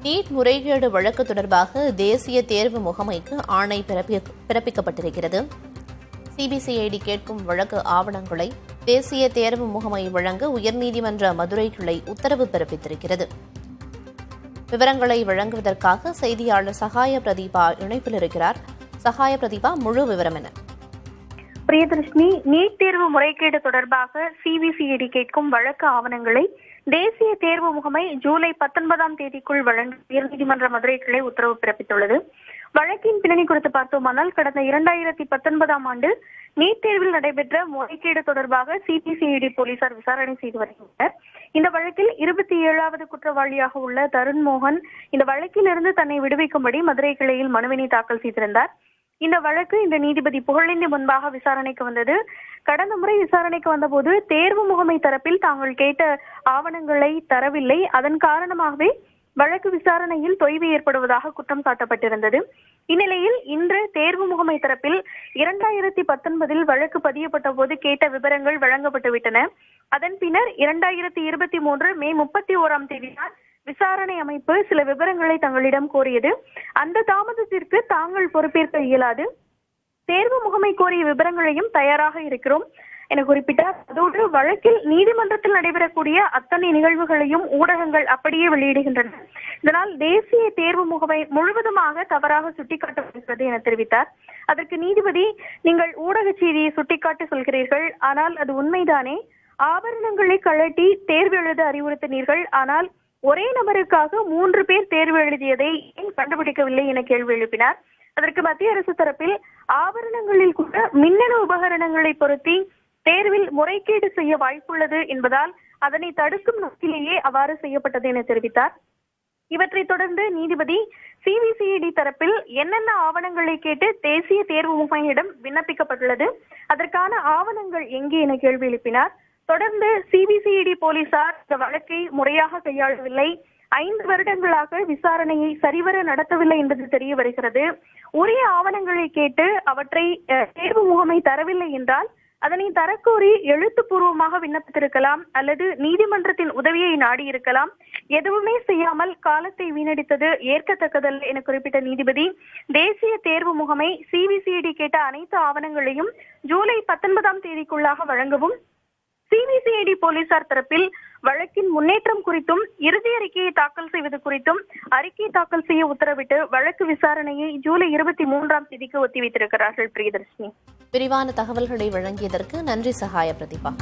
NEET முறைகேடு வழக்கு தொடர்பாக தேசிய தேர்வு முகமைக்கு ஆணை பிறப்பிக்கப்பட்டிருக்கிறது. சிபிசிஐடி கேட்கும் வழக்கு ஆவணங்களை தேசிய தேர்வு முகமை வழங்க உயர்நீதிமன்ற மதுரை கிளை உத்தரவு பிறப்பித்திருக்கிறது. விவரங்களை வழங்குவதற்காக செய்தியாளர் சகாய பிரதீபா இணைப்பில் இருக்கிறார். சகாய பிரதீபா, முழு விவரம் என்ன? பிரியதர்ஷினி, நீட் தேர்வு முறைகேடு தொடர்பாக சிபிசிஐடி கேட்கும் வழக்கு ஆவணங்களை தேசிய தேர்வு முகமை ஜூலை 19ஆம் தேதிக்குள் வழங்க உயர்நீதிமன்ற மதுரை கிளை உத்தரவு பிறப்பித்துள்ளது. வழக்கின் பின்னணி குறித்து பார்த்தோமானால், கடந்த 2019ஆம் ஆண்டு நீட் தேர்வில் நடைபெற்ற முறைகேடு தொடர்பாக சிபிசிஐடி போலீசார் விசாரணை செய்து வருகின்றனர். இந்த வழக்கில் 27வது குற்றவாளியாக உள்ள தருண் மோகன் இந்த வழக்கிலிருந்து தன்னை விடுவிக்கும்படி மதுரை கிளையில் மனுவினை தாக்கல் செய்திருந்தார். இந்த வழக்கு இந்த நீதிபதி புகழேந்தி முன்பாக விசாரணைக்கு வந்தது. கடந்த முறை விசாரணைக்கு வந்தபோது தேர்வு முகமை தரப்பில் தாங்கள் கேட்ட ஆவணங்களை தரவில்லை. அதன் காரணமாகவே வழக்கு விசாரணையில் தொய்வு ஏற்படுவதாக குற்றம் சாட்டப்பட்டிருந்தது. இந்நிலையில் இன்று தேர்வு முகமை தரப்பில் 2019இல் வழக்கு பதியப்பட்ட போது கேட்ட விவரங்கள் வழங்கப்பட்டுவிட்டன. அதன் பின்னர் 2023 மே 31ஆம் தேதிதான் விசாரணை அமைப்பு சில விவரங்களை தங்களிடம் கோரியது. அந்த தாமதத்திற்கு தாங்கள் பொறுப்பேற்க இயலாது. தேர்வு முகமை கோரிய விவரங்களையும் தயாராக இருக்கிறோம் என குறிப்பிட்டார். அதோடு வழக்கில் நீதிமன்றத்தில் நடைபெறக்கூடிய அத்தனை நிகழ்வுகளையும் ஊடகங்கள் அப்படியே வெளியிடுகின்றன. இதனால் தேசிய தேர்வு முகமை முழுவதுமாக தவறாக சுட்டிக்காட்டப்படுகிறது என தெரிவித்தார். அதற்கு நீதிபதி, நீங்கள் ஊடக செய்தியை சுட்டிக்காட்டி சொல்கிறீர்கள், ஆனால் அது உண்மைதானே? ஆபரணங்களை கழட்டி தேர்வு எழுத அறிவுறுத்தினீர்கள், ஆனால் ஒரே நபருக்காக 3 பேர் தேர்வு எழுதியதை ஏன் கண்டுபிடிக்கவில்லை என கேள்வி எழுப்பினார். அதற்கு மத்திய அரசு தரப்பில் ஆபரணங்களில் கூட மின்னணு உபகரணங்களை பொருத்தி தேர்வில் முறைகேடு செய்ய வாய்ப்புள்ளது என்பதால் அதனை தடுக்கும் நோக்கிலேயே அவ்வாறு செய்யப்பட்டது என தெரிவித்தார். இவற்றை தொடர்ந்து நீதிபதி சிபிசிஐடி தரப்பில் என்னென்ன ஆவணங்களை கேட்டு தேசிய தேர்வு முகமையிடம் விண்ணப்பிக்கப்பட்டுள்ளது, அதற்கான ஆவணங்கள் எங்கே என கேள்வி எழுப்பினார். தொடர்ந்து சிபிசிஐடி போலீசார் இந்த வழக்கை முறையாக கையாளவில்லை, 5 வருடங்களாக விசாரணையை சரிவர நடத்தவில்லை என்பது தெரிய வருகிறது. உரிய ஆவணங்களை கேட்டு அவற்றை தேர்வு முகமை தரவில்லை என்றால் அதனை தரக்கோரி எழுத்துப்பூர்வமாக விண்ணப்பித்திருக்கலாம் அல்லது நீதிமன்றத்தின் உதவியை நாடியிருக்கலாம். எதுவுமே செய்யாமல் காலத்தை வீணடித்தது ஏற்கத்தக்கதல்ல என குறிப்பிட்ட நீதிபதி, தேசிய தேர்வு முகமை சிபிசிஐடி கேட்ட அனைத்து ஆவணங்களையும் ஜூலை 19ஆம் தேதிக்குள்ளாக வழங்கவும், சிபிசிஐடி போலீசார் தரப்பில் வழக்கின் முன்னேற்றம் குறித்தும் இறுதி அறிக்கையை தாக்கல் செய்வது குறித்தும் அறிக்கை தாக்கல் செய்ய உத்தரவிட்டு வழக்கு விசாரணையை ஜூலை 23ஆம் தேதிக்கு ஒத்திவைத்திருக்கிறார்கள். பிரியதர்ஷினி, விரிவான தகவல்களை வழங்கியதற்கு நன்றி சகாய பிரதீபா.